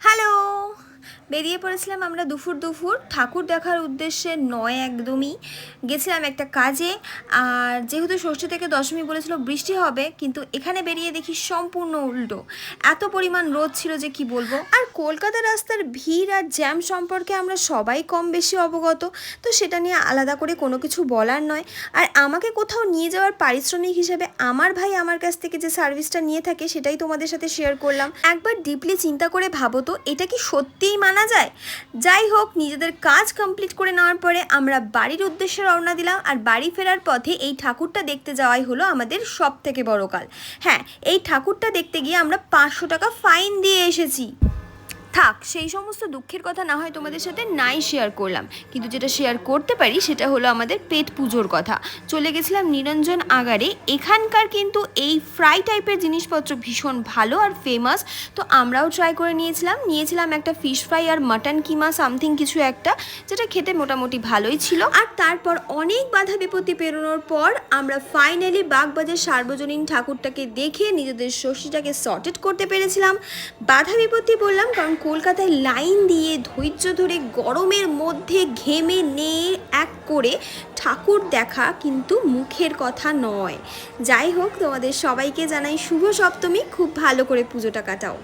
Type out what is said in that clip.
Hello! বেরিয়ে পড়েছিলাম আমরা দুপুর দুপুর ঠাকুর দেখার উদ্দেশ্যে নয়, একদমই গেছিলাম একটা কাজে। আর যেহেতু ষষ্ঠী থেকে দশমী বলেছিল বৃষ্টি হবে, কিন্তু এখানে বেরিয়ে দেখি সম্পূর্ণ উল্টো। এত পরিমাণ রোদ ছিল যে কি বলবো। আর কলকাতা রাস্তার ভিড় আর জ্যাম সম্পর্কে আমরা সবাই কম বেশি অবগত, তো সেটা নিয়ে আলাদা করে কোনো কিছু বলার নয়। আর আমাকে কোথাও নিয়ে যাওয়ার পারিশ্রমিক হিসেবে আমার ভাই আমার কাছ থেকে যে সার্ভিসটা নিয়ে থাকে সেটাই তোমাদের সাথে শেয়ার করলাম। একবার ডিপলি চিন্তা করে ভাবো তো, এটা কি সত্যিই মানা যায়? যাই হোক, নিজেদের কাজ কমপ্লিট করে নেওয়ার পরে আমরা বাড়ির উদ্দেশ্যে রওনা দিলাম। আর বাড়ি ফেরার পথে এই ঠাকুরটা দেখতে যাওয়াই হলো আমাদের সব থেকে বড় কাল। হ্যাঁ, এই ঠাকুরটা দেখতে গিয়ে আমরা 500 টাকা ফাইন দিয়ে এসেছি। থাক, সেই সমস্ত দুঃখের কথা না হয় তোমাদের সাথে নাই শেয়ার করলাম, কিন্তু যেটা শেয়ার করতে পারি সেটা হলো আমাদের পেট পুজোর কথা। চলে গেছিলাম নিরঞ্জন আগারে। এখানকার কিন্তু এই ফ্রাই টাইপের জিনিসপত্র ভীষণ ভালো আর ফেমাস, তো আমরাও ট্রাই করে নিয়েছিলাম একটা ফিশ ফ্রাই আর মাটন কিমা সামথিং কিছু একটা, যেটা খেতে মোটামুটি ভালোই ছিল। আর তারপর অনেক বাধা বিপত্তি পেরোনোর পর আমরা ফাইনালি বাগবাজার সার্বজনীন ঠাকুরটাকে দেখে নিজেদের ষষ্ঠীটাকে সর্টেড করতে পেরেছিলাম। বাধা বিপত্তি বললাম কারণ কলকাতায় লাইন দিয়ে ধৈর্য ধরে গরমের মধ্যে ঘেমে নিয়ে এক করে ঠাকুর দেখা কিন্তু মুখের কথা নয়। যাই হোক, তোমাদের সবাইকে জানাই শুভ সপ্তমী, খুব ভালো করে পুজোটা কাটাও।